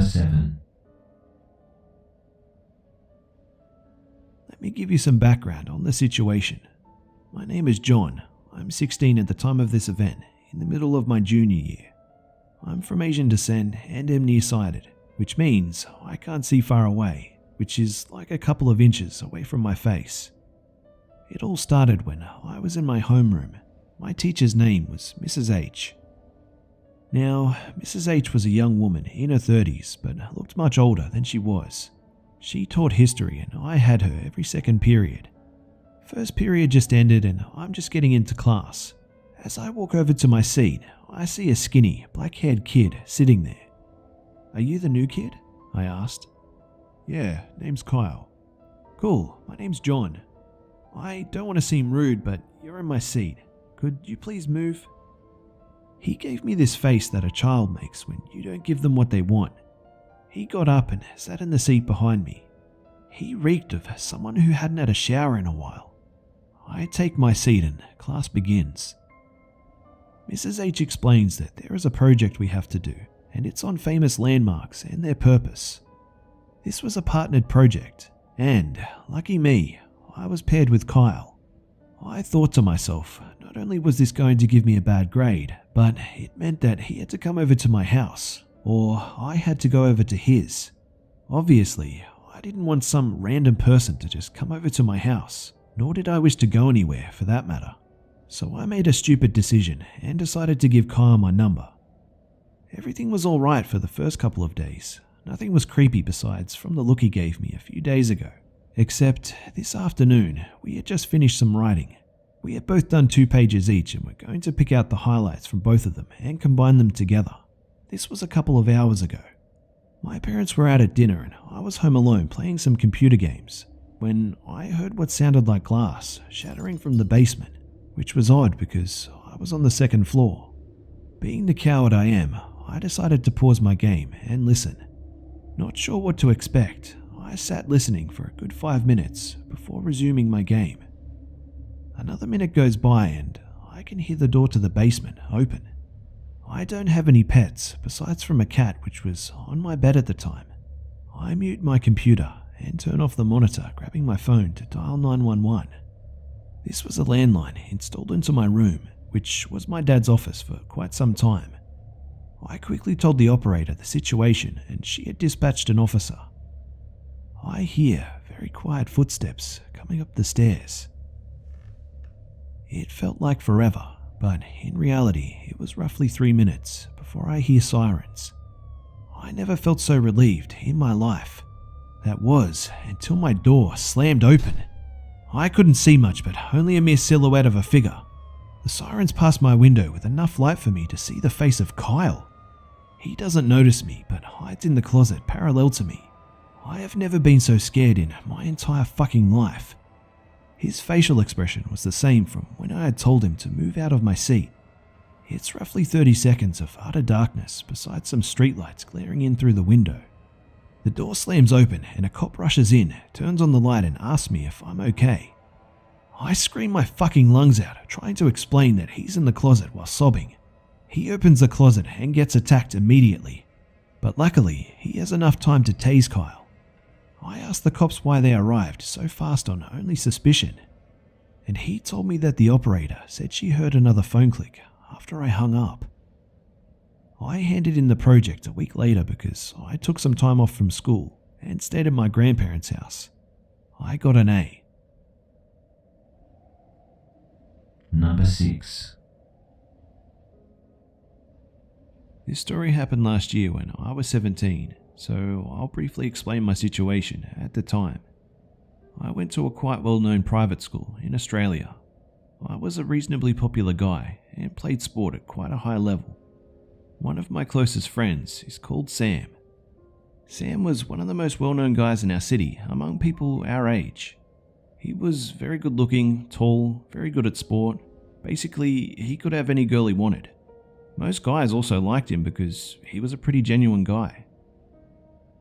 7. Let me give you some background on the situation. My name is John. I'm 16 at the time of this event, in the middle of my junior year. I'm from Asian descent and am nearsighted, which means I can't see far away, which is like a couple of inches away from my face. It all started when I was in my homeroom. My teacher's name was Mrs. H. Now, Mrs. H was a young woman in her 30s, but looked much older than she was. She taught history and I had her every second period. First period just ended and I'm just getting into class. As I walk over to my seat, I see a skinny, black-haired kid sitting there. "Are you the new kid?" I asked. "Yeah, name's Kyle." "Cool, my name's John. I don't want to seem rude, but you're in my seat. Could you please move?" He gave me this face that a child makes when you don't give them what they want. He got up and sat in the seat behind me. He reeked of someone who hadn't had a shower in a while. I take my seat and class begins. Mrs. H explains that there is a project we have to do, and it's on famous landmarks and their purpose. This was a partnered project, and, lucky me, I was paired with Kyle. I thought to myself, not only was this going to give me a bad grade, but it meant that he had to come over to my house, or I had to go over to his. Obviously, I didn't want some random person to just come over to my house, nor did I wish to go anywhere for that matter. So I made a stupid decision and decided to give Kyle my number. Everything was alright for the first couple of days. Nothing was creepy besides from the look he gave me a few days ago. Except this afternoon, we had just finished some writing. We had both done 2 pages each and were going to pick out the highlights from both of them and combine them together. This was a couple of hours ago. My parents were out at dinner and I was home alone playing some computer games when I heard what sounded like glass shattering from the basement, which was odd because I was on the 2nd floor. Being the coward I am, I decided to pause my game and listen. Not sure what to expect, I sat listening for a good 5 minutes before resuming my game. Another minute goes by and I can hear the door to the basement open. I don't have any pets besides from a cat which was on my bed at the time. I mute my computer and turn off the monitor, grabbing my phone to dial 911. This was a landline installed into my room, which was my dad's office for quite some time. I quickly told the operator the situation and she had dispatched an officer. I hear very quiet footsteps coming up the stairs. It felt like forever, but in reality it was roughly 3 minutes before I hear sirens. I never felt so relieved in my life. That was until my door slammed open. I couldn't see much, but only a mere silhouette of a figure. The sirens passed my window with enough light for me to see the face of Kyle. He doesn't notice me, but hides in the closet parallel to me. I have never been so scared in my entire fucking life. His facial expression was the same from when I had told him to move out of my seat. It's roughly 30 seconds of utter darkness besides some streetlights glaring in through the window. The door slams open and a cop rushes in, turns on the light and asks me if I'm okay. I scream my fucking lungs out, trying to explain that he's in the closet while sobbing. He opens the closet and gets attacked immediately, but luckily he has enough time to tase Kyle. I asked the cops why they arrived so fast on only suspicion, and he told me that the operator said she heard another phone click after I hung up. I handed in the project a week later because I took some time off from school and stayed at my grandparents' house. I got an A. Number 6. This story happened last year when I was 17, so I'll briefly explain my situation at the time. I went to a quite well-known private school in Australia. I was a reasonably popular guy and played sport at quite a high level. One of my closest friends is called Sam. Sam was one of the most well-known guys in our city among people our age. He was very good looking, tall, very good at sport. Basically, he could have any girl he wanted. Most guys also liked him because he was a pretty genuine guy.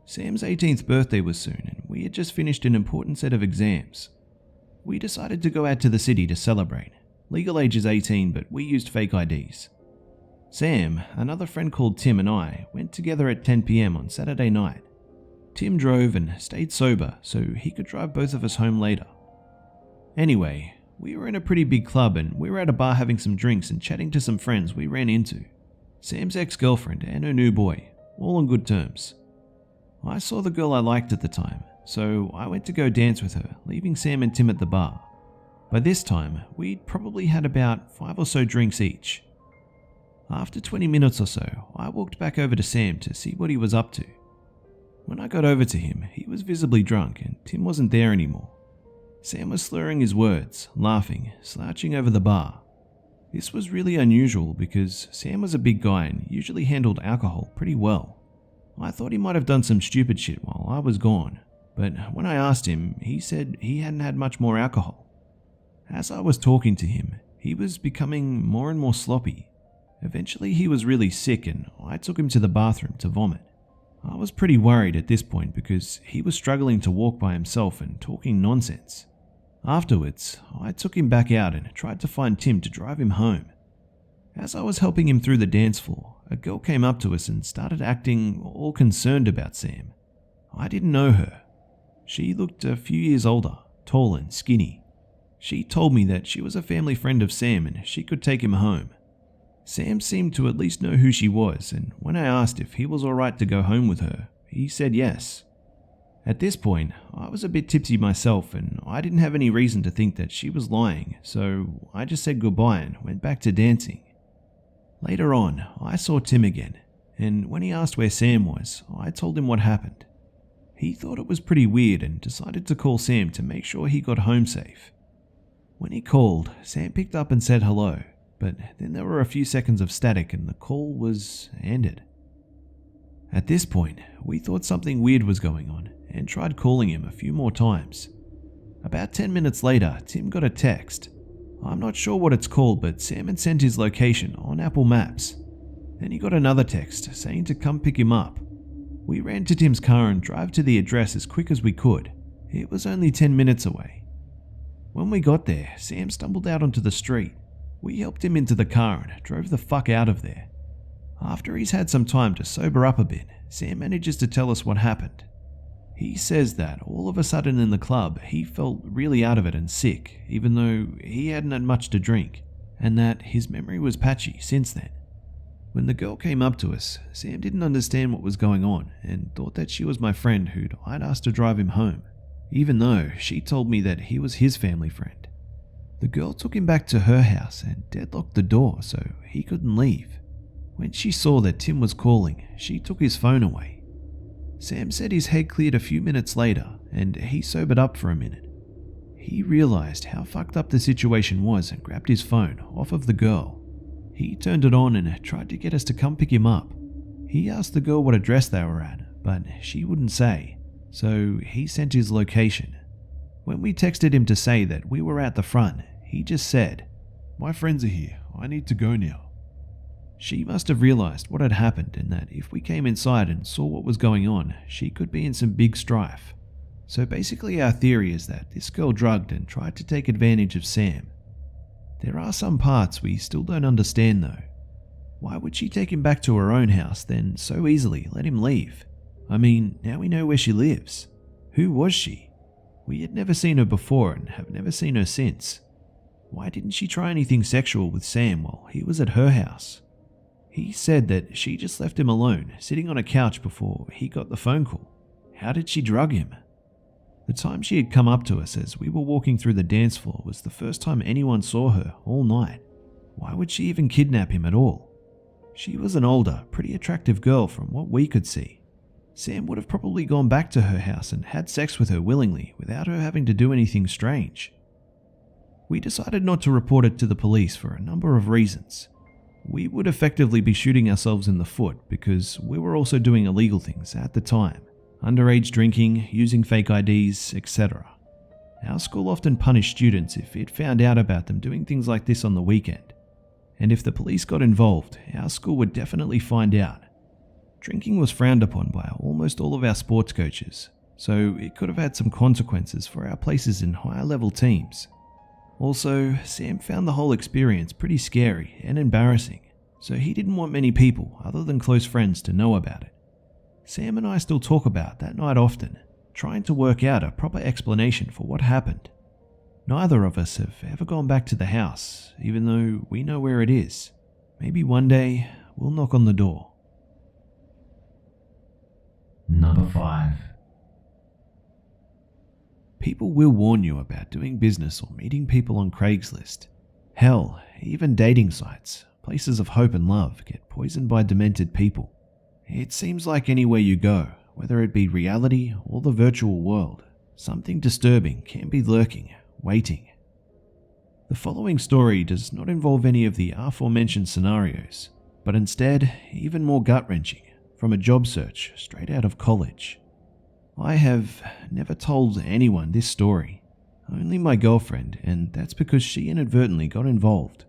Sam's 18th birthday was soon and we had just finished an important set of exams. We decided to go out to the city to celebrate. Legal age is 18, but we used fake IDs. Sam, another friend called Tim, and I went together at 10 p.m. on Saturday night. Tim drove and stayed sober so he could drive both of us home later. Anyway, we were in a pretty big club and we were at a bar having some drinks and chatting to some friends we ran into. Sam's ex-girlfriend and her new boy, all on good terms. I saw the girl I liked at the time, so I went to go dance with her, leaving Sam and Tim at the bar. By this time, we'd probably had about 5 or so drinks each. After 20 minutes or so, I walked back over to Sam to see what he was up to. When I got over to him, he was visibly drunk and Tim wasn't there anymore. Sam was slurring his words, laughing, slouching over the bar. This was really unusual because Sam was a big guy and usually handled alcohol pretty well. I thought he might have done some stupid shit while I was gone, but when I asked him, he said he hadn't had much more alcohol. As I was talking to him, he was becoming more and more sloppy. Eventually he was really sick and I took him to the bathroom to vomit. I was pretty worried at this point because he was struggling to walk by himself and talking nonsense. Afterwards, I took him back out and tried to find Tim to drive him home. As I was helping him through the dance floor, a girl came up to us and started acting all concerned about Sam. I didn't know her. She looked a few years older, tall and skinny. She told me that she was a family friend of Sam and she could take him home. Sam seemed to at least know who she was, and when I asked if he was alright to go home with her, he said yes. At this point, I was a bit tipsy myself and I didn't have any reason to think that she was lying, so I just said goodbye and went back to dancing. Later on, I saw Tim again, and when he asked where Sam was, I told him what happened. He thought it was pretty weird and decided to call Sam to make sure he got home safe. When he called, Sam picked up and said hello, but then there were a few seconds of static and the call was ended. At this point, we thought something weird was going on and tried calling him a few more times. About 10 minutes later, Tim got a text. I'm not sure what it's called, but Sam had sent his location on Apple Maps. Then he got another text saying to come pick him up. We ran to Tim's car and drove to the address as quick as we could. It was only 10 minutes away. When we got there, Sam stumbled out onto the street. We helped him into the car and drove the fuck out of there. After he's had some time to sober up a bit, Sam manages to tell us what happened. He says that all of a sudden in the club he felt really out of it and sick, even though he hadn't had much to drink, and that his memory was patchy since then. When the girl came up to us, Sam didn't understand what was going on and thought that she was my friend who'd I'd asked to drive him home, even though she told me that he was his family friend. The girl took him back to her house and deadlocked the door so he couldn't leave. When she saw that Tim was calling, she took his phone away. Sam said his head cleared a few minutes later and he sobered up for a minute. He realized how fucked up the situation was and grabbed his phone off of the girl. He turned it on and tried to get us to come pick him up. He asked the girl what address they were at, but she wouldn't say, so he sent his location. When we texted him to say that we were at the front, he just said, "My friends are here, I need to go now." She must have realized what had happened and that if we came inside and saw what was going on, she could be in some big strife. So basically our theory is that this girl drugged and tried to take advantage of Sam. There are some parts we still don't understand though. Why would she take him back to her own house, then so easily let him leave? I mean, now we know where she lives. Who was she? We had never seen her before and have never seen her since. Why didn't she try anything sexual with Sam while he was at her house? He said that she just left him alone, sitting on a couch before he got the phone call. How did she drug him? The time she had come up to us as we were walking through the dance floor was the first time anyone saw her all night. Why would she even kidnap him at all? She was an older, pretty attractive girl from what we could see. Sam would have probably gone back to her house and had sex with her willingly without her having to do anything strange. We decided not to report it to the police for a number of reasons. We would effectively be shooting ourselves in the foot because we were also doing illegal things at the time. Underage drinking, using fake IDs, etc. Our school often punished students if it found out about them doing things like this on the weekend. And if the police got involved, our school would definitely find out. Drinking was frowned upon by almost all of our sports coaches, so it could have had some consequences for our places in higher level teams. Also, Sam found the whole experience pretty scary and embarrassing, so he didn't want many people other than close friends to know about it. Sam and I still talk about that night often, trying to work out a proper explanation for what happened. Neither of us have ever gone back to the house, even though we know where it is. Maybe one day we'll knock on the door. Number 5. People will warn you about doing business or meeting people on Craigslist. Hell, even dating sites, places of hope and love, get poisoned by demented people. It seems like anywhere you go, whether it be reality or the virtual world, something disturbing can be lurking, waiting. The following story does not involve any of the aforementioned scenarios, but instead even more gut-wrenching, from a job search straight out of college. I have never told anyone this story, only my girlfriend, and that's because she inadvertently got involved.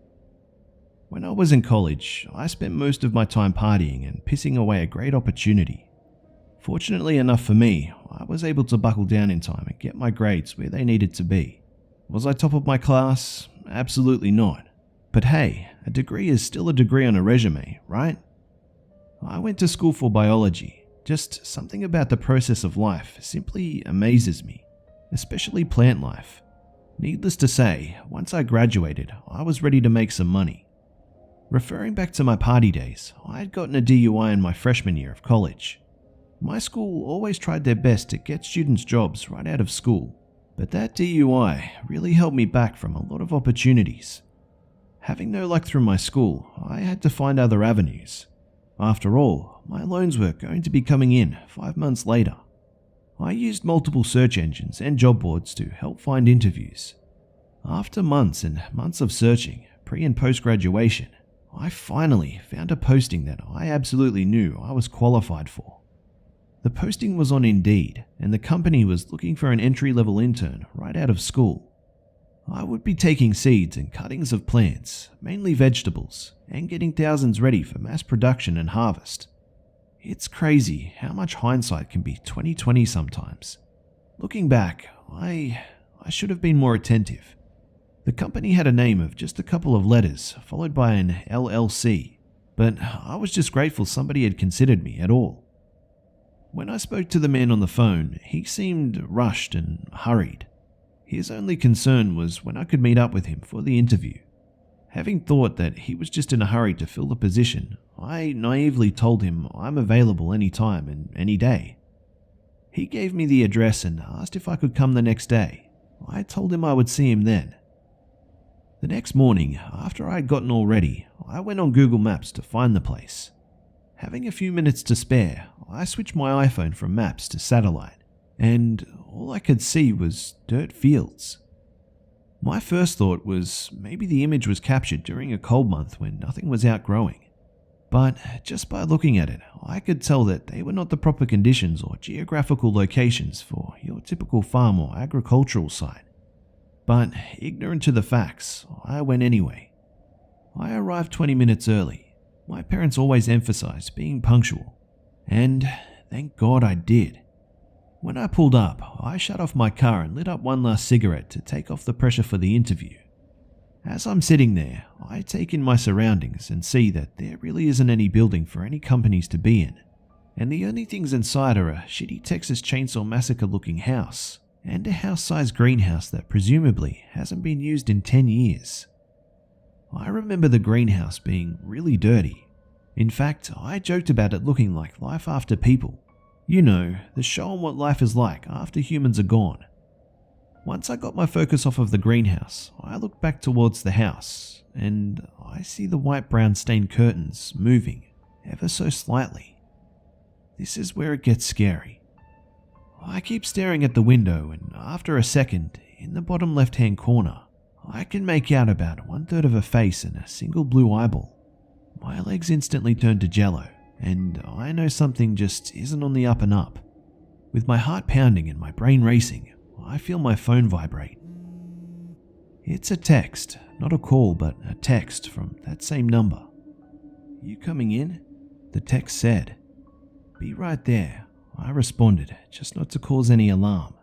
When I was in college, I spent most of my time partying and pissing away a great opportunity. Fortunately enough for me, I was able to buckle down in time and get my grades where they needed to be. Was I top of my class? Absolutely not. But hey, a degree is still a degree on a resume, right? I went to school for biology. Just something about the process of life simply amazes me, especially plant life. Needless to say, once I graduated, I was ready to make some money. Referring back to my party days, I had gotten a DUI in my freshman year of college. My school always tried their best to get students jobs right out of school, but that DUI really held me back from a lot of opportunities. Having no luck through my school, I had to find other avenues. After all, my loans were going to be coming in 5 months later. I used multiple search engines and job boards to help find interviews. After months and months of searching, pre- and post-graduation, I finally found a posting that I absolutely knew I was qualified for. The posting was on Indeed, and the company was looking for an entry-level intern right out of school. I would be taking seeds and cuttings of plants, mainly vegetables, and getting thousands ready for mass production and harvest. It's crazy how much hindsight can be 20/20 sometimes. Looking back, I should have been more attentive. The company had a name of just a couple of letters, followed by an LLC, but I was just grateful somebody had considered me at all. When I spoke to the man on the phone, he seemed rushed and hurried. His only concern was when I could meet up with him for the interview. Having thought that he was just in a hurry to fill the position, I naively told him I'm available any time and any day. He gave me the address and asked if I could come the next day. I told him I would see him then. The next morning, after I had gotten all ready, I went on Google Maps to find the place. Having a few minutes to spare, I switched my iPhone from maps to satellite, and all I could see was dirt fields. My first thought was maybe the image was captured during a cold month when nothing was outgrowing. But just by looking at it, I could tell that they were not the proper conditions or geographical locations for your typical farm or agricultural site. But ignorant to the facts, I went anyway. I arrived 20 minutes early. My parents always emphasized being punctual, and thank God I did. When I pulled up, I shut off my car and lit up one last cigarette to take off the pressure for the interview. As I'm sitting there, I take in my surroundings and see that there really isn't any building for any companies to be in, and the only things inside are a shitty Texas Chainsaw Massacre looking house, and a house-sized greenhouse that presumably hasn't been used in 10 years. I remember the greenhouse being really dirty. In fact, I joked about it looking like Life After People. You know, the show on what life is like after humans are gone. Once I got my focus off of the greenhouse, I looked back towards the house, and I see the white-brown stained curtains moving ever so slightly. This is where it gets scary. I keep staring at the window, and after a second, in the bottom left-hand corner, I can make out about 1/3 of a face and a single blue eyeball. My legs instantly turn to jello, and I know something just isn't on the up and up. With my heart pounding and my brain racing, I feel my phone vibrate. It's a text, not a call, but a text from that same number. "You coming in?" the text said. "Be right there," I responded, just not to cause any alarm.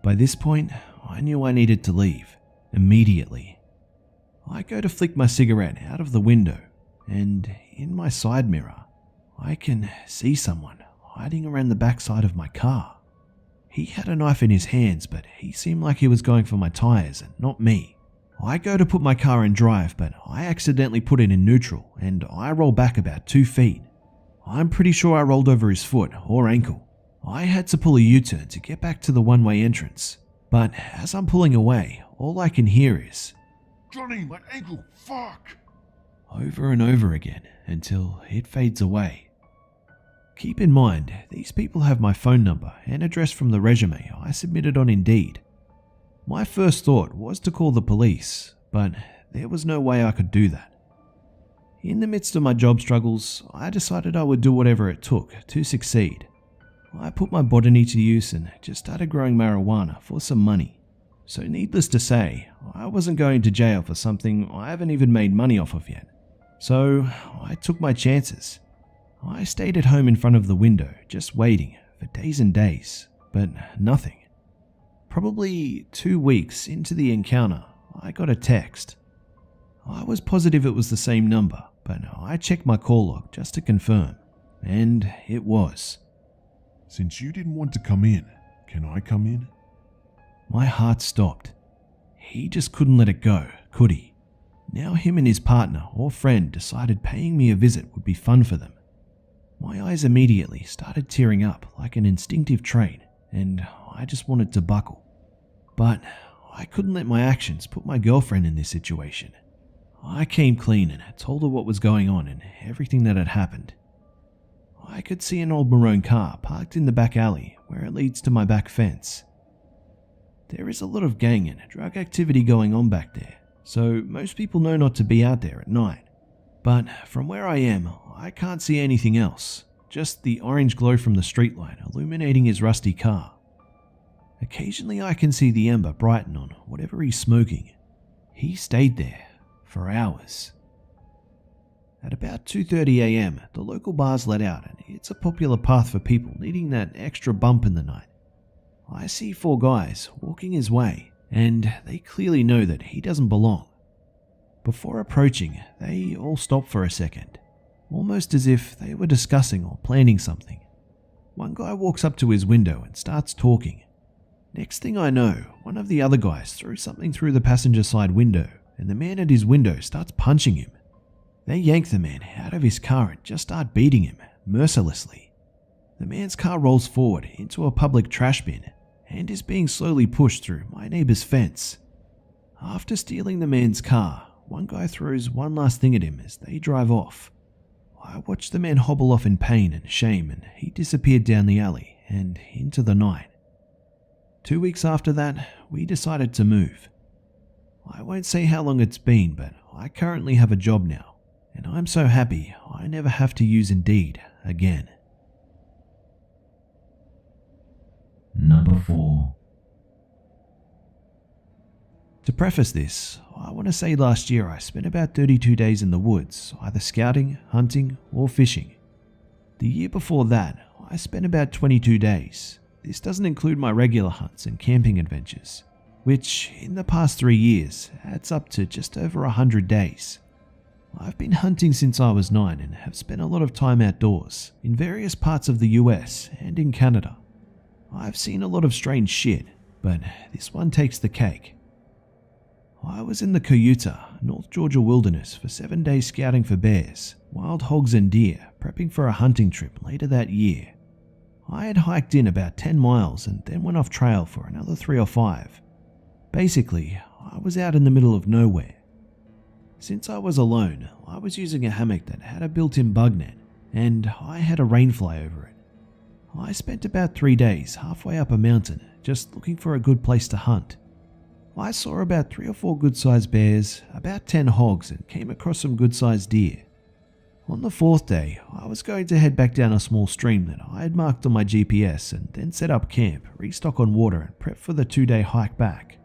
By this point, I knew I needed to leave, immediately. I go to flick my cigarette out of the window, and in my side mirror, I can see someone hiding around the backside of my car. He had a knife in his hands, but he seemed like he was going for my tires and not me. I go to put my car in drive, but I accidentally put it in neutral and I roll back about 2 feet. I'm pretty sure I rolled over his foot or ankle. I had to pull a U-turn to get back to the one-way entrance, but as I'm pulling away, all I can hear is, "Johnny, my ankle, fuck!" over and over again until it fades away. Keep in mind, these people have my phone number and address from the resume I submitted on Indeed. My first thought was to call the police, but there was no way I could do that. In the midst of my job struggles, I decided I would do whatever it took to succeed. I put my botany to use and just started growing marijuana for some money. So needless to say, I wasn't going to jail for something I haven't even made money off of yet. So I took my chances. I stayed at home in front of the window, just waiting for days and days, but nothing. Probably 2 weeks into the encounter, I got a text. I was positive it was the same number, but I checked my call log just to confirm, and it was. "Since you didn't want to come in, can I come in?" My heart stopped. He just couldn't let it go, could he? Now him and his partner or friend decided paying me a visit would be fun for them. My eyes immediately started tearing up like an instinctive trait, and I just wanted to buckle. But I couldn't let my actions put my girlfriend in this situation. I came clean and told her what was going on and everything that had happened. I could see an old maroon car parked in the back alley where it leads to my back fence. There is a lot of gang and drug activity going on back there, so most people know not to be out there at night. But from where I am, I can't see anything else, just the orange glow from the streetlight illuminating his rusty car. Occasionally I can see the ember brighten on whatever he's smoking. He stayed there for hours. At about 2:30 a.m, the local bar's let out and it's a popular path for people needing that extra bump in the night. I see 4 guys walking his way, and they clearly know that he doesn't belong. Before approaching, they all stop for a second, almost as if they were discussing or planning something. One guy walks up to his window and starts talking. Next thing I know, one of the other guys throws something through the passenger side window, and the man at his window starts punching him. They yank the man out of his car and just start beating him mercilessly. The man's car rolls forward into a public trash bin and is being slowly pushed through my neighbor's fence. After stealing the man's car, one guy throws one last thing at him as they drive off. I watched the man hobble off in pain and shame, and he disappeared down the alley and into the night. 2 weeks after that, we decided to move. I won't say how long it's been, but I currently have a job now, and I'm so happy I never have to use Indeed again. Number 4. To preface this, I want to say last year I spent about 32 days in the woods, either scouting, hunting, or fishing. The year before that, I spent about 22 days. This doesn't include my regular hunts and camping adventures, which in the past 3 years adds up to just over 100 days. I've been hunting since I was 9 and have spent a lot of time outdoors in various parts of the US and in Canada. I've seen a lot of strange shit, but this one takes the cake. I was in the Cayuta, North Georgia wilderness for 7 days scouting for bears, wild hogs and deer, prepping for a hunting trip later that year. I had hiked in about 10 miles and then went off trail for another 3 or 5. Basically, I was out in the middle of nowhere. Since I was alone, I was using a hammock that had a built-in bug net, and I had a rainfly over it. I spent about 3 days halfway up a mountain just looking for a good place to hunt. I saw about 3 or 4 good-sized bears, about 10 hogs, and came across some good-sized deer. On the 4th day, I was going to head back down a small stream that I had marked on my GPS and then set up camp, restock on water, and prep for the 2-day hike back.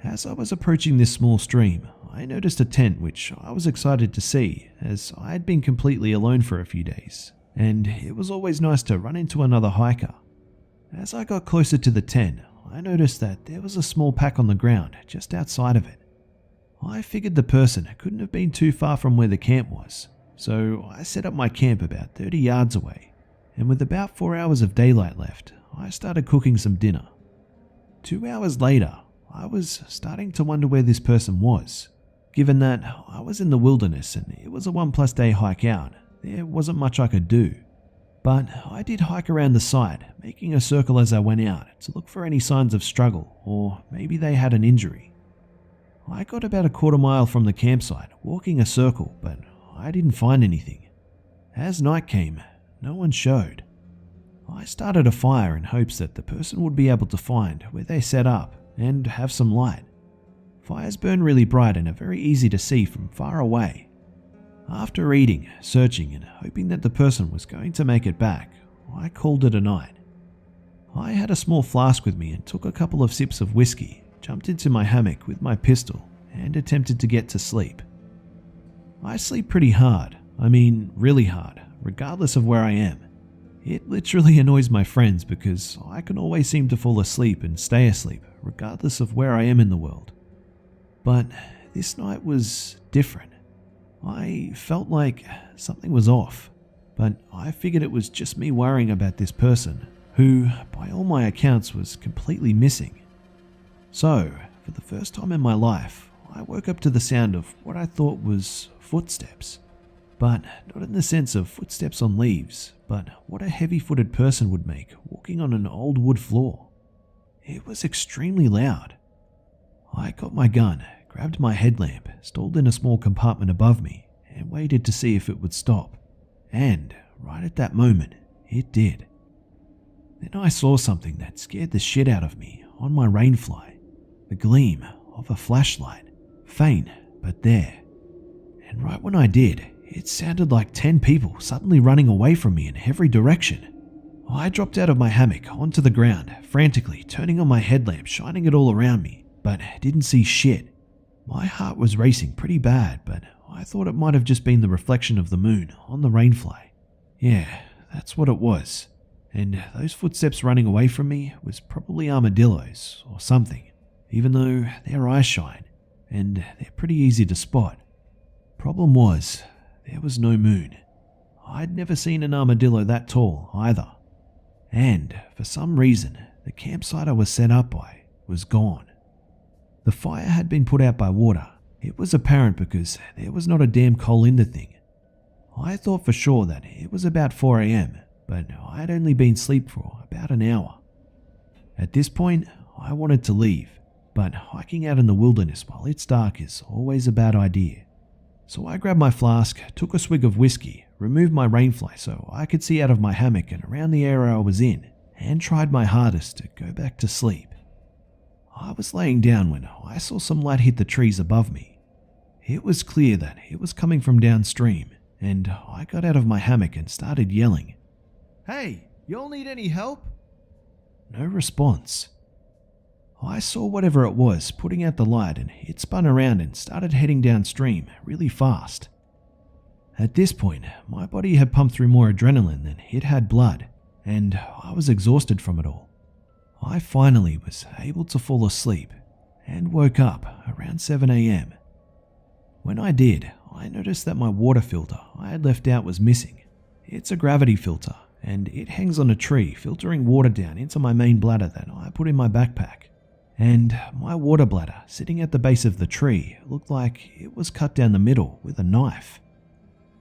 As I was approaching this small stream, I noticed a tent which I was excited to see, as I had been completely alone for a few days, and it was always nice to run into another hiker. As I got closer to the tent, I noticed that there was a small pack on the ground just outside of it. I figured the person couldn't have been too far from where the camp was, so I set up my camp about 30 yards away, and with about 4 hours of daylight left, I started cooking some dinner. 2 hours later, I was starting to wonder where this person was. Given that I was in the wilderness and it was a 1+ day hike out, there wasn't much I could do. But I did hike around the site, making a circle as I went out to look for any signs of struggle, or maybe they had an injury. I got about a 1/4 mile from the campsite, walking a circle, but I didn't find anything. As night came, no one showed. I started a fire in hopes that the person would be able to find where they set up and have some light. Fires burn really bright and are very easy to see from far away. After eating, searching, and hoping that the person was going to make it back, I called it a night. I had a small flask with me and took a couple of sips of whiskey, jumped into my hammock with my pistol, and attempted to get to sleep. I sleep pretty hard, really hard, regardless of where I am. It literally annoys my friends because I can always seem to fall asleep and stay asleep, regardless of where I am in the world. But this night was different. I felt like something was off, but I figured it was just me worrying about this person, who, by all my accounts, was completely missing. So, for the first time in my life, I woke up to the sound of what I thought was footsteps. But not in the sense of footsteps on leaves, but what a heavy-footed person would make walking on an old wood floor. It was extremely loud. I got my gun, grabbed my headlamp, stalled in a small compartment above me, and waited to see if it would stop. And right at that moment, it did. Then I saw something that scared the shit out of me on my rainfly. The gleam of a flashlight, faint but there. And right when I did, it sounded like 10 people suddenly running away from me in every direction. I dropped out of my hammock onto the ground, frantically turning on my headlamp, shining it all around me, but didn't see shit. My heart was racing pretty bad, but I thought it might have just been the reflection of the moon on the rainfly. Yeah, that's what it was. And those footsteps running away from me was probably armadillos or something, even though their eyes shine, and they're pretty easy to spot. Problem was, there was no moon. I'd never seen an armadillo that tall either. And for some reason, the campsite I was set up by was gone. The fire had been put out by water. It was apparent because there was not a damn coal in the thing. I thought for sure that it was about 4 a.m, but I had only been asleep for about an hour. At this point, I wanted to leave, but hiking out in the wilderness while it's dark is always a bad idea. So I grabbed my flask, took a swig of whiskey, removed my rainfly so I could see out of my hammock and around the area I was in, and tried my hardest to go back to sleep. I was laying down when I saw some light hit the trees above me. It was clear that it was coming from downstream, and I got out of my hammock and started yelling, "Hey, y'all need any help?" No response. I saw whatever it was putting out the light, and it spun around and started heading downstream really fast. At this point, my body had pumped through more adrenaline than it had blood, and I was exhausted from it all. I finally was able to fall asleep and woke up around 7 a.m. When I did, I noticed that my water filter I had left out was missing. It's a gravity filter, and it hangs on a tree, filtering water down into my main bladder that I put in my backpack. And my water bladder, sitting at the base of the tree, looked like it was cut down the middle with a knife.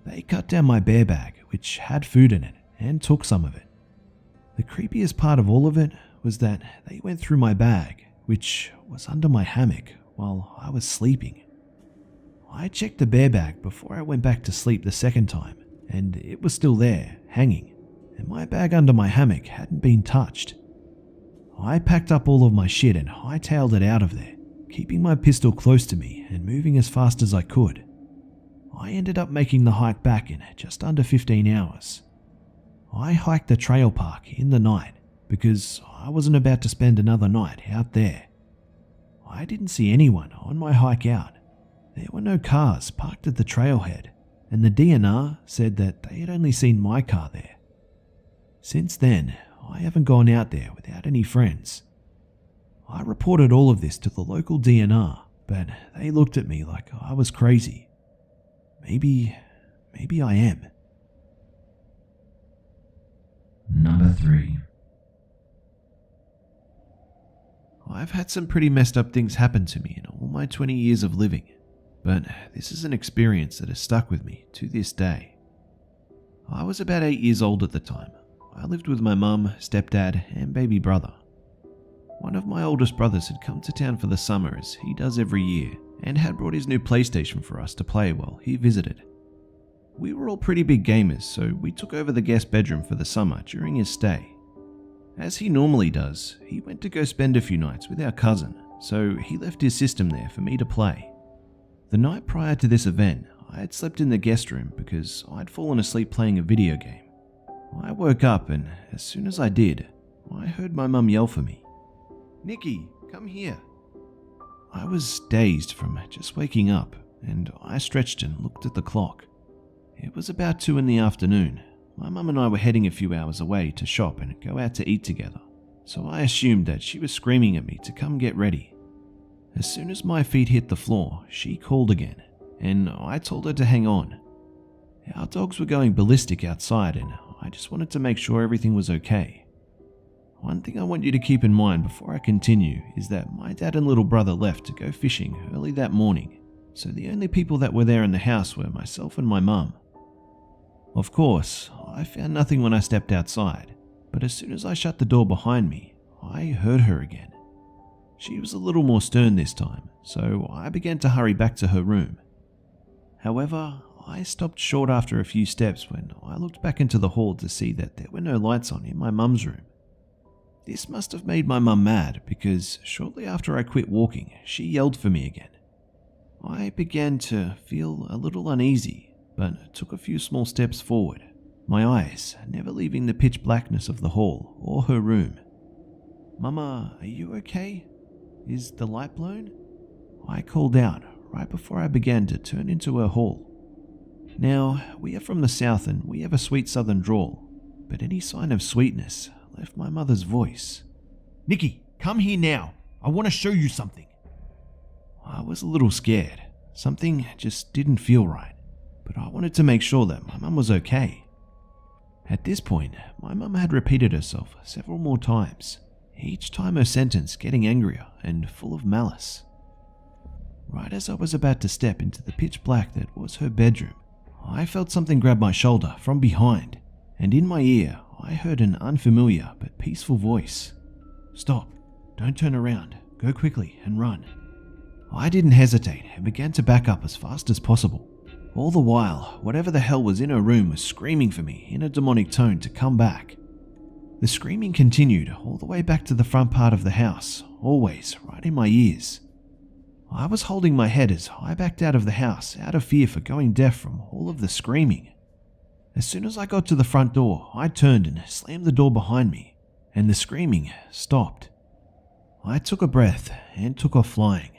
They cut down my bear bag, which had food in it, and took some of it. The creepiest part of all of it was that they went through my bag, which was under my hammock, while I was sleeping. I checked the bear bag before I went back to sleep the second time, and it was still there, hanging, and my bag under my hammock hadn't been touched. I packed up all of my shit and hightailed it out of there, keeping my pistol close to me and moving as fast as I could. I ended up making the hike back in just under 15 hours. I hiked the trail park in the night because I wasn't about to spend another night out there. I didn't see anyone on my hike out. There were no cars parked at the trailhead, and the DNR said that they had only seen my car there. Since then, I haven't gone out there without any friends. I reported all of this to the local DNR, but they looked at me like I was crazy. Maybe I am. Number 3. I've had some pretty messed up things happen to me in all my 20 years of living, but this is an experience that has stuck with me to this day. I was about 8 years old at the time. I lived with my mum, stepdad, and baby brother. One of my oldest brothers had come to town for the summer, as he does every year, and had brought his new PlayStation for us to play while he visited. We were all pretty big gamers, so we took over the guest bedroom for the summer during his stay. As he normally does, he went to go spend a few nights with our cousin, so he left his system there for me to play. The night prior to this event, I had slept in the guest room because I'd fallen asleep playing a video game. I woke up, and as soon as I did, I heard my mum yell for me. "Nikki, come here." I was dazed from just waking up, and I stretched and looked at the clock. It was about 2 in the afternoon. My mum and I were heading a few hours away to shop and go out to eat together, so I assumed that she was screaming at me to come get ready. As soon as my feet hit the floor, she called again, and I told her to hang on. Our dogs were going ballistic outside, and I just wanted to make sure everything was okay. One thing I want you to keep in mind before I continue is that my dad and little brother left to go fishing early that morning, so the only people that were there in the house were myself and my mum. Of course, I found nothing when I stepped outside, but as soon as I shut the door behind me, I heard her again. She was a little more stern this time, so I began to hurry back to her room. However, I stopped short after a few steps when I looked back into the hall to see that there were no lights on in my mum's room. This must have made my mum mad, because shortly after I quit walking, she yelled for me again. I began to feel a little uneasy, but took a few small steps forward, my eyes never leaving the pitch blackness of the hall or her room. "Mama, are you okay? Is the light blown?" I called out right before I began to turn into her hall. Now, we are from the south and we have a sweet southern drawl, but any sign of sweetness left my mother's voice. "Nikki, come here now. I want to show you something." I was a little scared. Something just didn't feel right, but I wanted to make sure that my mum was okay. At this point, my mum had repeated herself several more times, each time her sentence getting angrier and full of malice. Right as I was about to step into the pitch black that was her bedroom, I felt something grab my shoulder from behind, and in my ear I heard an unfamiliar but peaceful voice. "Stop, don't turn around, go quickly and run." I didn't hesitate and began to back up as fast as possible. All the while, whatever the hell was in her room was screaming for me in a demonic tone to come back. The screaming continued all the way back to the front part of the house, always right in my ears. I was holding my head as I backed out of the house out of fear for going deaf from all of the screaming. As soon as I got to the front door, I turned and slammed the door behind me, and the screaming stopped. I took a breath and took off flying.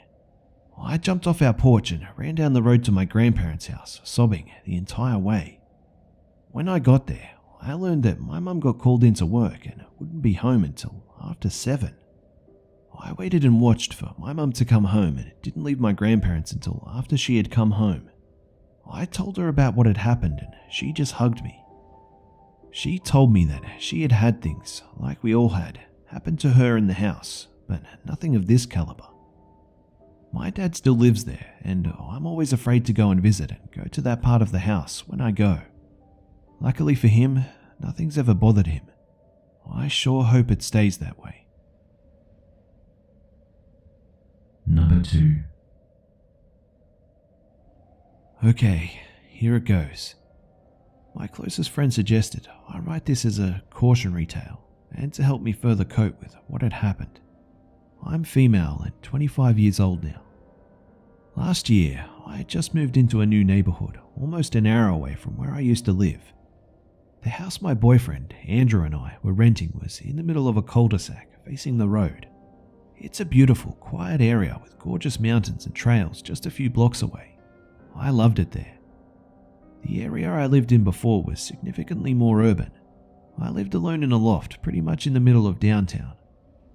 I jumped off our porch and ran down the road to my grandparents' house, sobbing the entire way. When I got there, I learned that my mum got called into work and wouldn't be home until after 7. I waited and watched for my mum to come home and didn't leave my grandparents until after she had come home. I told her about what had happened and she just hugged me. She told me that she had had things, like we all had, happen to her in the house, but nothing of this caliber. My dad still lives there, and I'm always afraid to go and visit and go to that part of the house when I go. Luckily for him, nothing's ever bothered him. I sure hope it stays that way. Number 2. Okay, here it goes. My closest friend suggested I write this as a cautionary tale and to help me further cope with what had happened. I'm female and 25 years old now. Last year, I had just moved into a new neighborhood almost an hour away from where I used to live. The house my boyfriend, Andrew, and I were renting was in the middle of a cul-de-sac facing the road. It's a beautiful, quiet area with gorgeous mountains and trails just a few blocks away. I loved it there. The area I lived in before was significantly more urban. I lived alone in a loft pretty much in the middle of downtown.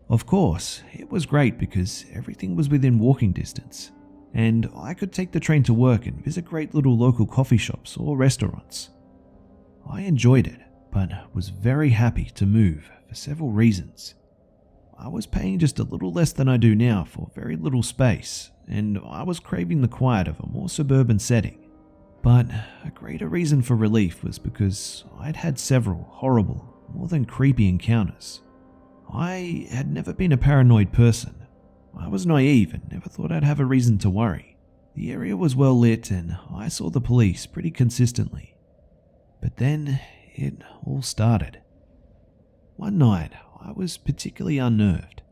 Of course, it was great because everything was within walking distance. and I could take the train to work and visit great little local coffee shops or restaurants. I enjoyed it, but was very happy to move for several reasons. I was paying just a little less than I do now for very little space, and I was craving the quiet of a more suburban setting. But a greater reason for relief was because I'd had several horrible, more than creepy encounters. I had never been a paranoid person. I was naive and never thought I'd have a reason to worry. The area was well lit and I saw the police pretty consistently. But then it all started. One night, I was particularly unnerved.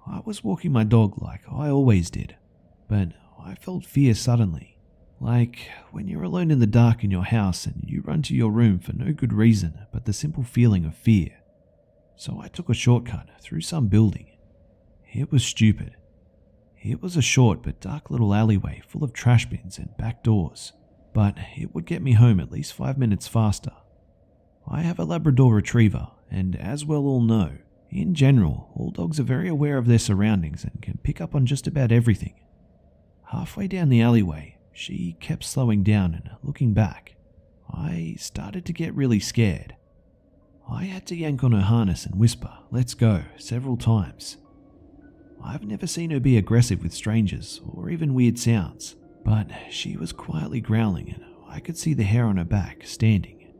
I was walking my dog like I always did, but I felt fear suddenly. Like when you're alone in the dark in your house and you run to your room for no good reason but the simple feeling of fear. So I took a shortcut through some building. It was stupid. It was a short but dark little alleyway full of trash bins and back doors, but it would get me home at least 5 minutes faster. I have a Labrador retriever, and as well all know, in general, all dogs are very aware of their surroundings and can pick up on just about everything. Halfway down the alleyway, she kept slowing down and looking back. I started to get really scared. I had to yank on her harness and whisper, "Let's go," several times. I've never seen her be aggressive with strangers or even weird sounds, but she was quietly growling and I could see the hair on her back standing.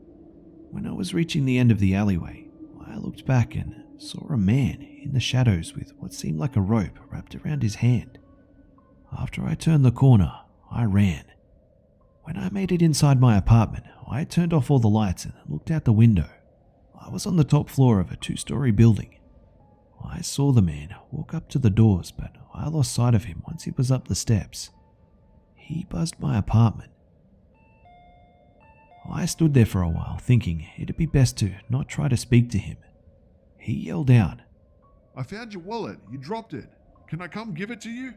When I was reaching the end of the alleyway, I looked back and saw a man in the shadows with what seemed like a rope wrapped around his hand. After I turned the corner, I ran. When I made it inside my apartment, I turned off all the lights and looked out the window. I was on the top floor of a 2-story building. I saw the man walk up to the doors, but I lost sight of him once he was up the steps. He buzzed my apartment. I stood there for a while, thinking it'd be best to not try to speak to him. He yelled out, "I found your wallet. You dropped it. Can I come give it to you?"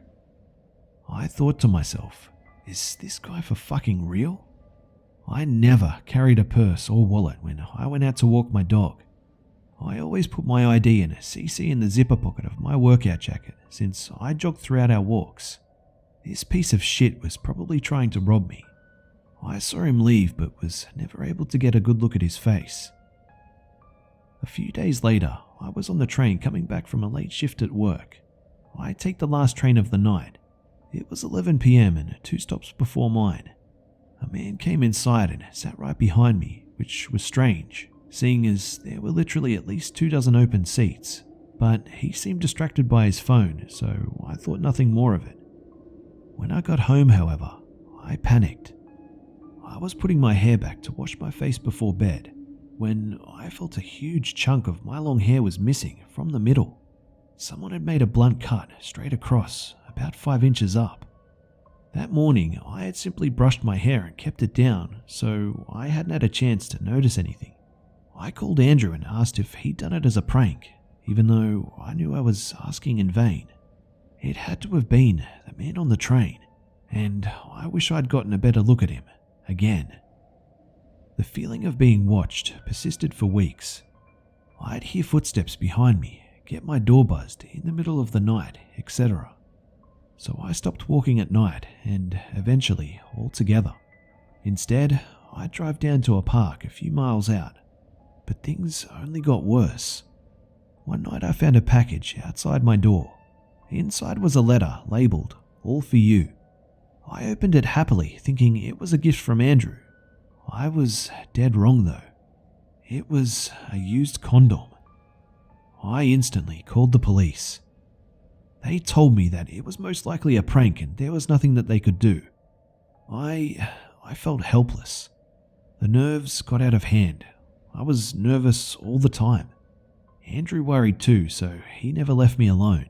I thought to myself, is this guy for fucking real? I never carried a purse or wallet when I went out to walk my dog. I always put my ID and a CC in the zipper pocket of my workout jacket since I jogged throughout our walks. This piece of shit was probably trying to rob me. I saw him leave but was never able to get a good look at his face. A few days later, I was on the train coming back from a late shift at work. I take the last train of the night. It was 11 p.m. and 2 stops before mine. A man came inside and sat right behind me, which was strange, seeing as there were literally at least 24 open seats, but he seemed distracted by his phone, so I thought nothing more of it. When I got home, however, I panicked. I was putting my hair back to wash my face before bed, when I felt a huge chunk of my long hair was missing from the middle. Someone had made a blunt cut straight across, about 5 inches up. That morning, I had simply brushed my hair and kept it down, so I hadn't had a chance to notice anything. I called Andrew and asked if he'd done it as a prank, even though I knew I was asking in vain. It had to have been the man on the train, and I wish I'd gotten a better look at him, again. The feeling of being watched persisted for weeks. I'd hear footsteps behind me, get my door buzzed in the middle of the night, etc. So I stopped walking at night and eventually altogether. Instead, I'd drive down to a park a few miles out. But things only got worse. One night I found a package outside my door. Inside was a letter labelled, "All for you." I opened it happily, thinking it was a gift from Andrew. I was dead wrong though. It was a used condom. I instantly called the police. They told me that it was most likely a prank and there was nothing that they could do. I felt helpless. The nerves got out of hand. I was nervous all the time. Andrew worried too, so he never left me alone.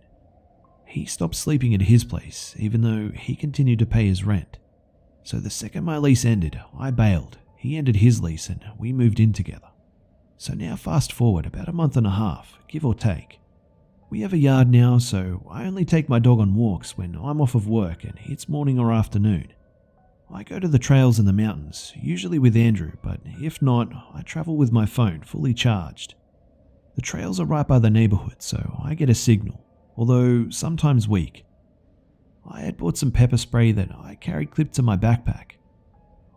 He stopped sleeping at his place, even though he continued to pay his rent. So the second my lease ended, I bailed. He ended his lease and we moved in together. So now fast forward about a month and a half, give or take. We have a yard now, so I only take my dog on walks when I'm off of work and it's morning or afternoon. I go to the trails in the mountains, usually with Andrew, but if not, I travel with my phone fully charged. The trails are right by the neighbourhood, so I get a signal, although sometimes weak. I had bought some pepper spray that I carried clipped to my backpack.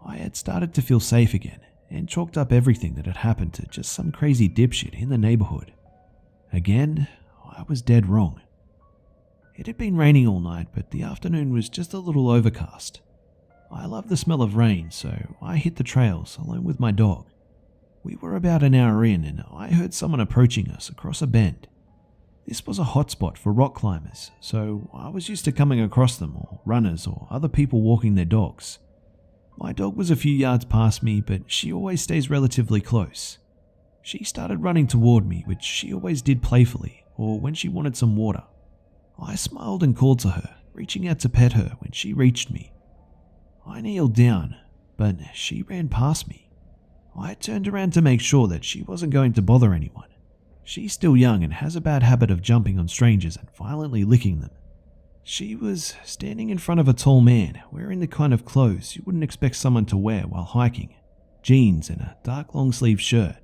I had started to feel safe again and chalked up everything that had happened to just some crazy dipshit in the neighborhood. Again, I was dead wrong. It had been raining all night, but the afternoon was just a little overcast. I love the smell of rain, so I hit the trails alone with my dog. We were about an hour in and I heard someone approaching us across a bend. This was a hotspot for rock climbers, so I was used to coming across them, or runners, or other people walking their dogs. My dog was a few yards past me, but she always stays relatively close. She started running toward me, which she always did playfully, or when she wanted some water. I smiled and called to her, reaching out to pet her when she reached me. I kneeled down, but she ran past me. I turned around to make sure that she wasn't going to bother anyone. She's still young and has a bad habit of jumping on strangers and violently licking them. She was standing in front of a tall man, wearing the kind of clothes you wouldn't expect someone to wear while hiking, jeans and a dark long-sleeved shirt.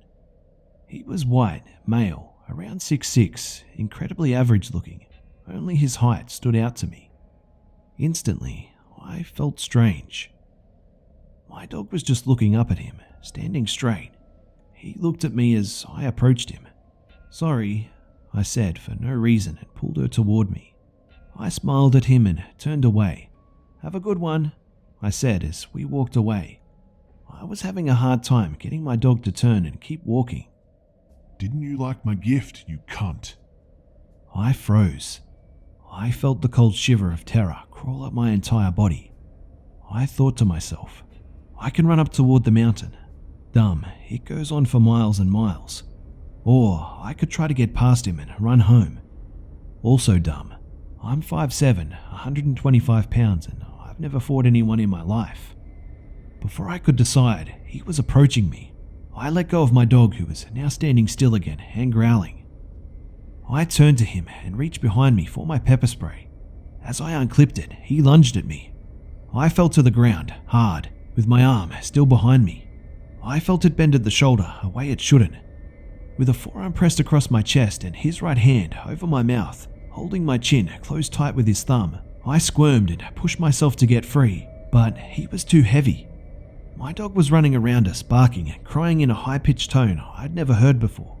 He was white, male, around 6'6", incredibly average looking. Only his height stood out to me. Instantly, I felt strange. My dog was just looking up at him, standing straight. He looked at me as I approached him. "Sorry," I said for no reason and pulled her toward me. I smiled at him and turned away. "Have a good one," I said as we walked away. I was having a hard time getting my dog to turn and keep walking. Didn't you like my gift, you cunt? I froze. I felt the cold shiver of terror crawl up my entire body. I thought to myself, I can run up toward the mountain. Dumb, it goes on for miles and miles. Or I could try to get past him and run home. Also dumb, I'm 5'7", 125 pounds, and I've never fought anyone in my life. Before I could decide, he was approaching me. I let go of my dog, who was now standing still again and growling. I turned to him and reached behind me for my pepper spray. As I unclipped it, he lunged at me. I fell to the ground, hard, with my arm still behind me. I felt it bend at the shoulder, a way it shouldn't. With a forearm pressed across my chest and his right hand over my mouth, holding my chin closed tight with his thumb, I squirmed and pushed myself to get free, but he was too heavy. My dog was running around us, barking and crying in a high-pitched tone I'd never heard before.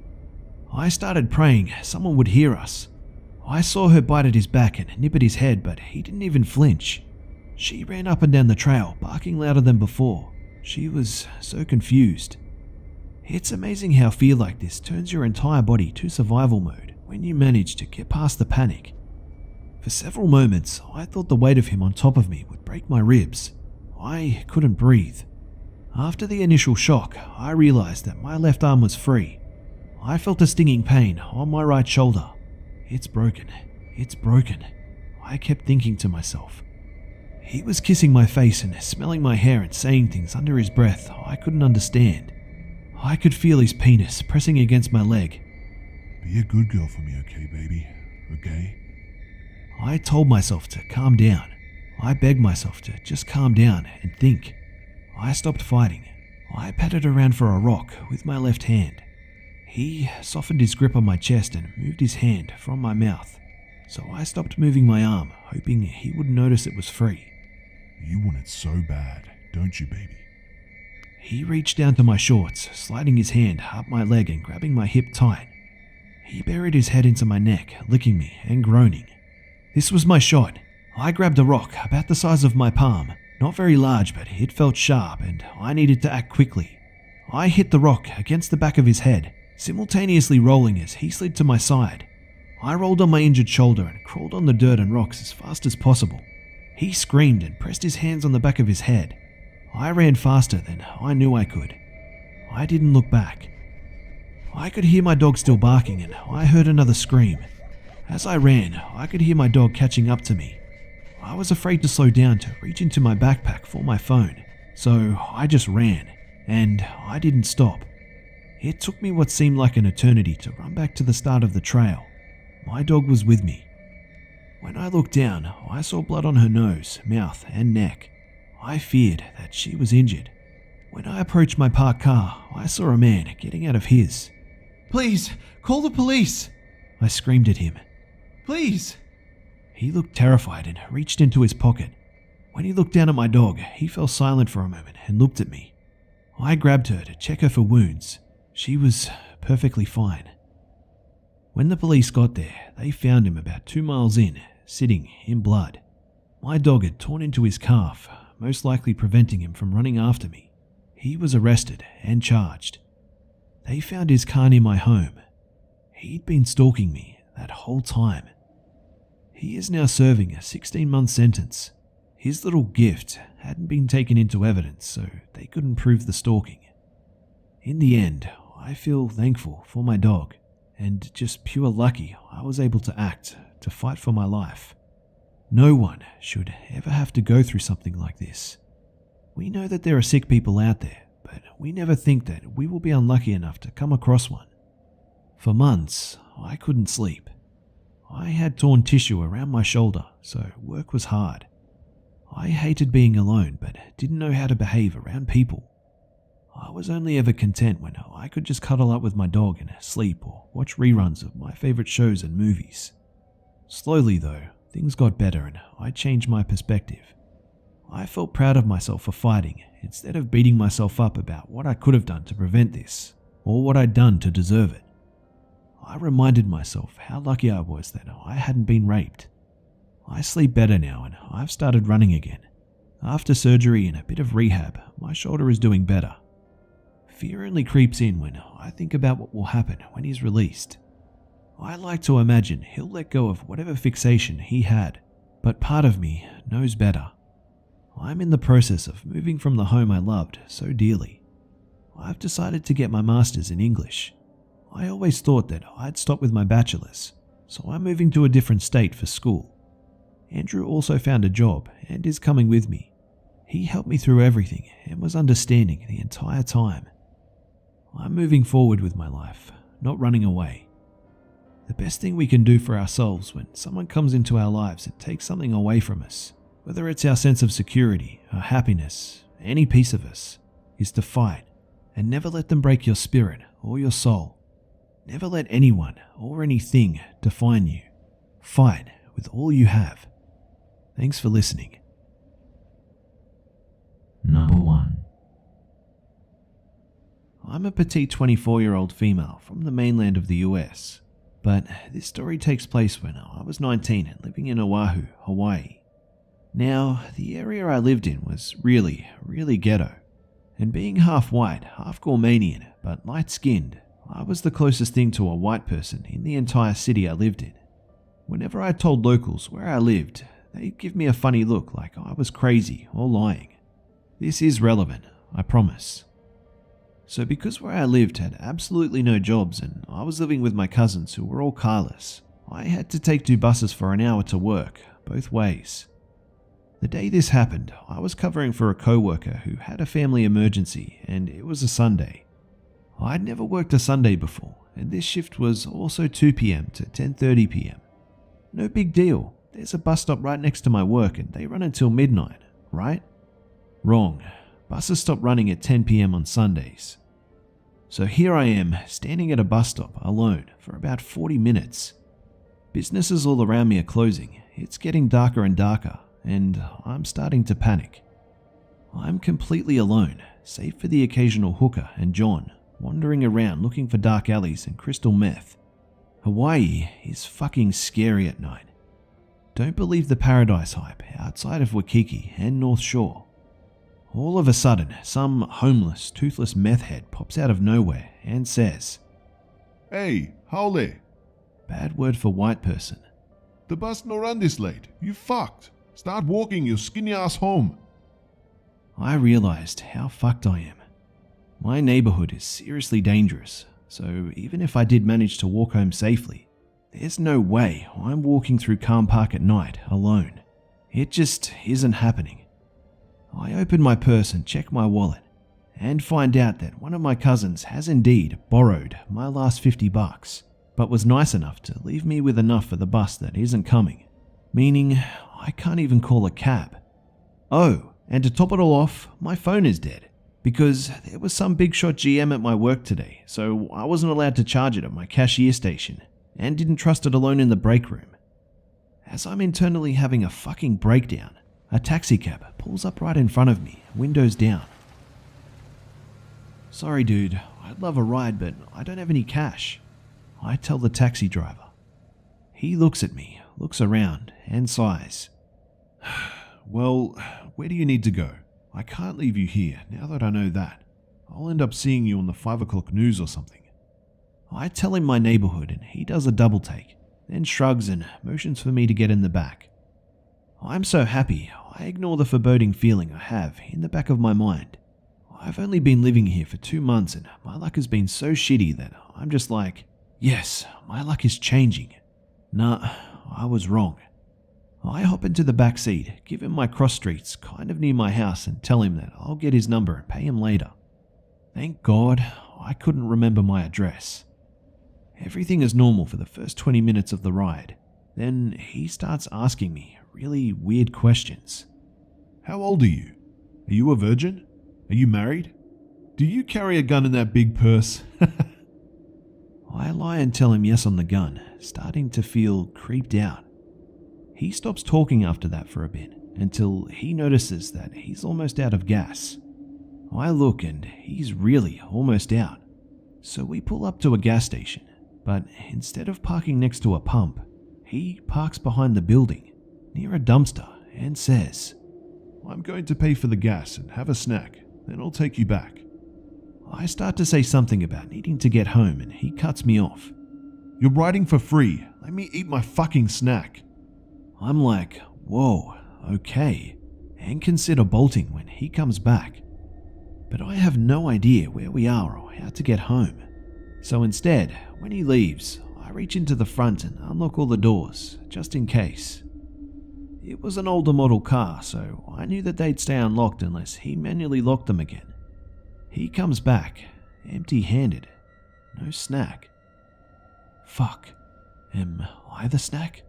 I started praying someone would hear us. I saw her bite at his back and nip at his head, but he didn't even flinch. She ran up and down the trail, barking louder than before. She was so confused. It's amazing how fear like this turns your entire body to survival mode when you manage to get past the panic. For several moments, I thought the weight of him on top of me would break my ribs. I couldn't breathe. After the initial shock, I realized that my left arm was free. I felt a stinging pain on my right shoulder. It's broken. It's broken. I kept thinking to myself. He was kissing my face and smelling my hair and saying things under his breath I couldn't understand. I could feel his penis pressing against my leg. Be a good girl for me, okay, baby? Okay? I told myself to calm down. I begged myself to just calm down and think. I stopped fighting. I patted around for a rock with my left hand. He softened his grip on my chest and moved his hand from my mouth. So I stopped moving my arm, hoping he wouldn't notice it was free. You want it so bad, don't you, baby? He reached down to my shorts, sliding his hand up my leg and grabbing my hip tight. He buried his head into my neck, licking me and groaning. This was my shot. I grabbed a rock about the size of my palm. Not very large, but it felt sharp and I needed to act quickly. I hit the rock against the back of his head, simultaneously rolling as he slid to my side. I rolled on my injured shoulder and crawled on the dirt and rocks as fast as possible. He screamed and pressed his hands on the back of his head. I ran faster than I knew I could. I didn't look back. I could hear my dog still barking and I heard another scream. As I ran, I could hear my dog catching up to me. I was afraid to slow down to reach into my backpack for my phone, so I just ran, and I didn't stop. It took me what seemed like an eternity to run back to the start of the trail. My dog was with me. When I looked down, I saw blood on her nose, mouth, and neck. I feared that she was injured. When I approached my parked car, I saw a man getting out of his. "Please, call the police!" I screamed at him. "Please!" He looked terrified and reached into his pocket. When he looked down at my dog, he fell silent for a moment and looked at me. I grabbed her to check her for wounds. She was perfectly fine. When the police got there, they found him about 2 miles in, sitting in blood. My dog had torn into his calf, most likely preventing him from running after me. He was arrested and charged. They found his car near my home. He'd been stalking me that whole time. He is now serving a 16-month sentence. His little gift hadn't been taken into evidence, so they couldn't prove the stalking. In the end, I feel thankful for my dog, and just pure lucky I was able to act to fight for my life. No one should ever have to go through something like this. We know that there are sick people out there, but we never think that we will be unlucky enough to come across one. For months, I couldn't sleep. I had torn tissue around my shoulder, so work was hard. I hated being alone, but didn't know how to behave around people. I was only ever content when I could just cuddle up with my dog and sleep or watch reruns of my favorite shows and movies. Slowly though, things got better and I changed my perspective. I felt proud of myself for fighting instead of beating myself up about what I could have done to prevent this or what I'd done to deserve it. I reminded myself how lucky I was that I hadn't been raped. I sleep better now and I've started running again. After surgery and a bit of rehab, my shoulder is doing better. Fear only creeps in when I think about what will happen when he's released. I like to imagine he'll let go of whatever fixation he had, but part of me knows better. I'm in the process of moving from the home I loved so dearly. I've decided to get my master's in English. I always thought that I'd stop with my bachelor's, so I'm moving to a different state for school. Andrew also found a job and is coming with me. He helped me through everything and was understanding the entire time. I'm moving forward with my life, not running away. The best thing we can do for ourselves when someone comes into our lives and takes something away from us, whether it's our sense of security, our happiness, any piece of us, is to fight and never let them break your spirit or your soul. Never let anyone or anything define you. Fight with all you have. Thanks for listening. Number 1. I'm a petite 24-year-old female from the mainland of the US, but this story takes place when I was 19 and living in Oahu, Hawaii. Now, the area I lived in was really ghetto, and being half white, half Gourmanian, but light-skinned, I was the closest thing to a white person in the entire city I lived in. Whenever I told locals where I lived, they'd give me a funny look like I was crazy or lying. This is relevant, I promise. So because where I lived had absolutely no jobs and I was living with my cousins who were all carless, I had to take 2 buses for an hour to work, both ways. The day this happened, I was covering for a co-worker who had a family emergency and it was a Sunday. I'd never worked a Sunday before, and this shift was also 2 p.m. to 10:30 p.m. No big deal, there's a bus stop right next to my work and they run until midnight, right? Wrong, buses stop running at 10 p.m. on Sundays. So here I am, standing at a bus stop alone for about 40 minutes. Businesses all around me are closing, it's getting darker and darker, and I'm starting to panic. I'm completely alone, save for the occasional hooker and John, wandering around looking for dark alleys and crystal meth. Hawaii is fucking scary at night. Don't believe the paradise hype outside of Waikiki and North Shore. All of a sudden, some homeless, toothless meth head pops out of nowhere and says, "Hey, haole, bad word for white person. the bus no run this late. You fucked. Start walking your skinny ass home." I realized how fucked I am. My neighborhood is seriously dangerous, so even if I did manage to walk home safely, there's no way I'm walking through Calm Park at night alone. It just isn't happening. I open my purse and check my wallet, and find out that one of my cousins has indeed borrowed my last $50, but was nice enough to leave me with enough for the bus that isn't coming, meaning I can't even call a cab. Oh, and to top it all off, my phone is dead, because there was some big shot GM at my work today, so I wasn't allowed to charge it at my cashier station, and didn't trust it alone in the break room. As I'm internally having a fucking breakdown, a taxi cab pulls up right in front of me, windows down. "Sorry dude, I'd love a ride but I don't have any cash," I tell the taxi driver. He looks at me, looks around, and sighs. "Well, where do you need to go? I can't leave you here now that I know that. I'll end up seeing you on the 5 o'clock news or something." I tell him my neighborhood and he does a double take, then shrugs and motions for me to get in the back. I'm so happy, I ignore the foreboding feeling I have in the back of my mind. I've only been living here for 2 months and my luck has been so shitty that I'm just like, yes, my luck is changing. Nah, I was wrong. I hop into the back seat, give him my cross streets kind of near my house and tell him that I'll get his number and pay him later. Thank God I couldn't remember my address. Everything is normal for the first 20 minutes of the ride. Then he starts asking me really weird questions. "How old are you? Are you a virgin? Are you married? Do you carry a gun in that big purse?" I lie and tell him yes on the gun, starting to feel creeped out. He stops talking after that for a bit, until he notices that he's almost out of gas. I look and he's really almost out. So we pull up to a gas station, but instead of parking next to a pump, he parks behind the building, near a dumpster, and says, "I'm going to pay for the gas and have a snack, then I'll take you back." I start to say something about needing to get home and he cuts me off. "You're riding for free, let me eat my fucking snack." I'm like, whoa, okay, and consider bolting when he comes back. But I have no idea where we are or how to get home. So instead, when he leaves, I reach into the front and unlock all the doors, just in case. It was an older model car, so I knew that they'd stay unlocked unless he manually locked them again. He comes back, empty-handed, no snack. Fuck, am I the snack?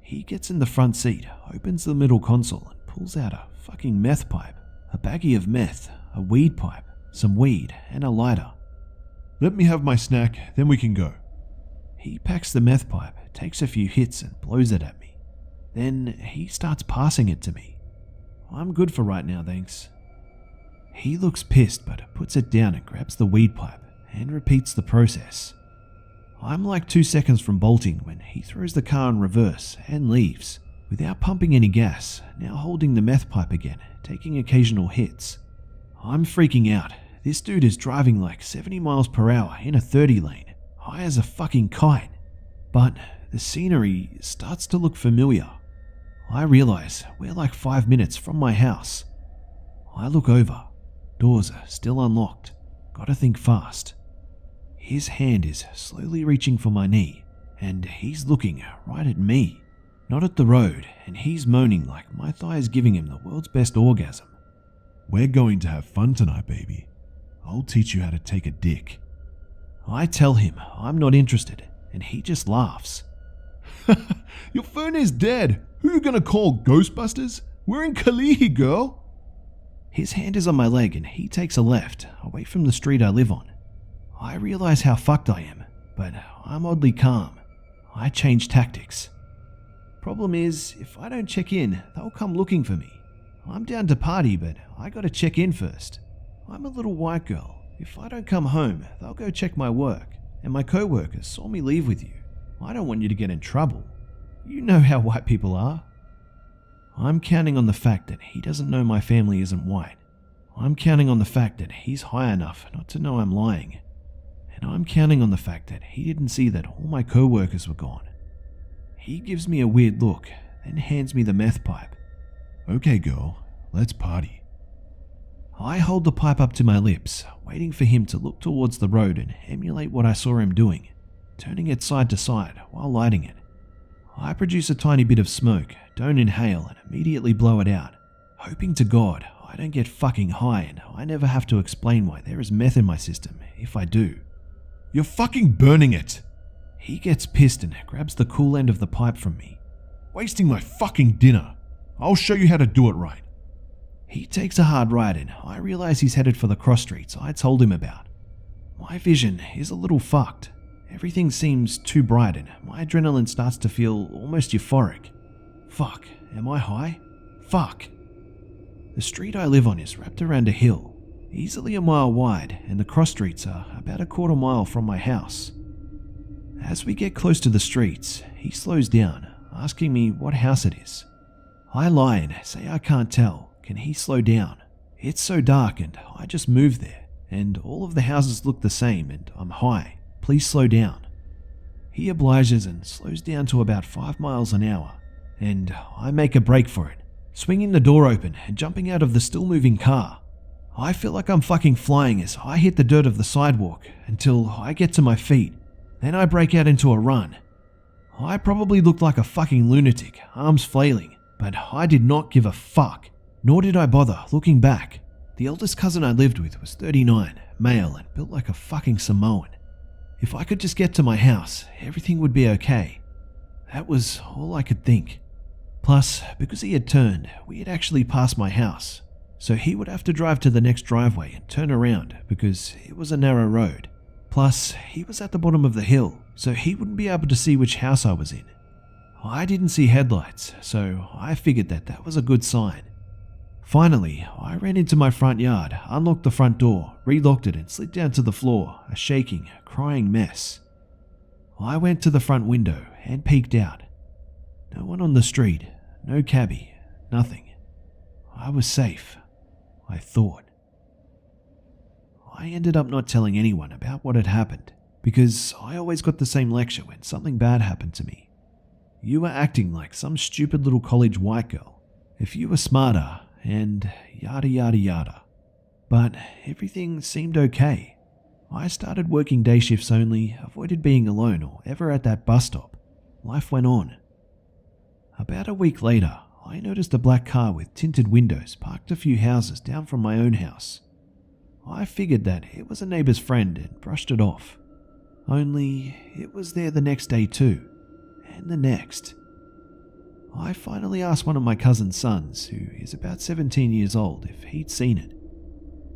He gets in the front seat, opens the middle console and pulls out a fucking meth pipe, a baggie of meth, a weed pipe, some weed and a lighter. "Let me have my snack, then we can go." He packs the meth pipe, takes a few hits and blows it at me. Then he starts passing it to me. "I'm good for right now, thanks." He looks pissed but puts it down and grabs the weed pipe and repeats the process. I'm like 2 seconds from bolting when he throws the car in reverse and leaves, without pumping any gas, now holding the meth pipe again, taking occasional hits. I'm freaking out. This dude is driving like 70 miles per hour in a 30 lane, high as a fucking kite. But the scenery starts to look familiar. I realize we're like 5 minutes from my house. I look over. Doors are still unlocked. Gotta think fast. His hand is slowly reaching for my knee, and he's looking right at me, not at the road, and he's moaning like my thigh is giving him the world's best orgasm. "We're going to have fun tonight, baby. I'll teach you how to take a dick." I tell him I'm not interested, and he just laughs. "Your phone is dead. Who are you gonna call, Ghostbusters? We're in Kalihi, girl." His hand is on my leg and he takes a left, away from the street I live on. I realize how fucked I am, but I'm oddly calm. I change tactics. Problem is, if I don't check in, they'll come looking for me. I'm down to party, but I gotta check in first. I'm a little white girl. If I don't come home, they'll go check my work, and my co-workers saw me leave with you. I don't want you to get in trouble. You know how white people are. I'm counting on the fact that he doesn't know my family isn't white. I'm counting on the fact that he's high enough not to know I'm lying. And I'm counting on the fact that he didn't see that all my co-workers were gone. He gives me a weird look, then hands me the meth pipe. "Okay, girl, let's party." I hold the pipe up to my lips, waiting for him to look towards the road and emulate what I saw him doing, turning it side to side while lighting it. I produce a tiny bit of smoke, don't inhale, and immediately blow it out, hoping to God I don't get fucking high and I never have to explain why there is meth in my system if I do. "You're fucking burning it!" He gets pissed and grabs the cool end of the pipe from me. "Wasting my fucking dinner. I'll show you how to do it right." He takes a hard right and I realize he's headed for the cross streets I told him about. My vision is a little fucked, Everything seems too bright and my adrenaline starts to feel almost euphoric. Fuck, am I high? Fuck. The street I live on is wrapped around a hill, easily a mile wide, and the cross streets are about a quarter mile from my house. As we get close to the streets, he slows down, asking me what house it is. I lie and say I can't tell. Can he slow down? It's so dark and I just moved there, and all of the houses look the same and I'm high. Please slow down. He obliges and slows down to about 5 miles an hour, and I make a break for it, swinging the door open and jumping out of the still moving car. I feel like I'm fucking flying as I hit the dirt of the sidewalk until I get to my feet. Then I break out into a run. I probably looked like a fucking lunatic, arms flailing, but I did not give a fuck, nor did I bother looking back. The eldest cousin I lived with was 39, male, and built like a fucking Samoan. If I could just get to my house, everything would be okay. That was all I could think. Plus, because he had turned, we had actually passed my house, so he would have to drive to the next driveway and turn around because it was a narrow road. Plus, he was at the bottom of the hill, so he wouldn't be able to see which house I was in. I didn't see headlights, so I figured that was a good sign. Finally, I ran into my front yard, unlocked the front door, relocked it and slid down to the floor, a shaking, crying mess. I went to the front window and peeked out. No one on the street, no cabbie, nothing. I was safe, I thought. I ended up not telling anyone about what had happened, because I always got the same lecture when something bad happened to me. You were acting like some stupid little college white girl. If you were smarter, and yada yada yada. But everything seemed okay. I started working day shifts only, avoided being alone or ever at that bus stop. Life went on. About a week later, I noticed a black car with tinted windows parked a few houses down from my own house. I figured that it was a neighbor's friend and brushed it off. Only it was there the next day too, and the next. I finally asked one of my cousin's sons, who is about 17 years old, if he'd seen it.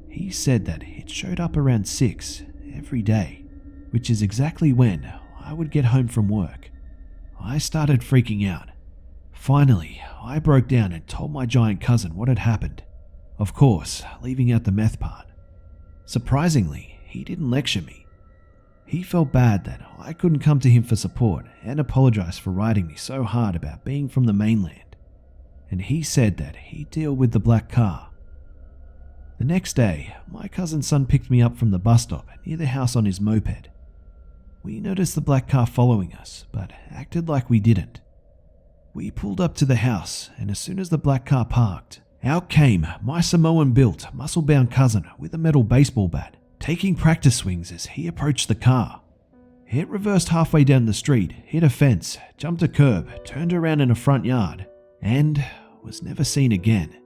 He said that it showed up around 6 every day, which is exactly when I would get home from work. I started freaking out. Finally, I broke down and told my giant cousin what had happened. Of course, leaving out the meth part. Surprisingly, he didn't lecture me. He felt bad that I couldn't come to him for support and apologized for riding me so hard about being from the mainland. And he said that he'd deal with the black car. The next day, my cousin's son picked me up from the bus stop near the house on his moped. We noticed the black car following us, but acted like we didn't. We pulled up to the house, and as soon as the black car parked, out came my Samoan-built, muscle-bound cousin with a metal baseball bat, taking practice swings as he approached the car. It reversed halfway down the street, hit a fence, jumped a curb, turned around in a front yard, and was never seen again.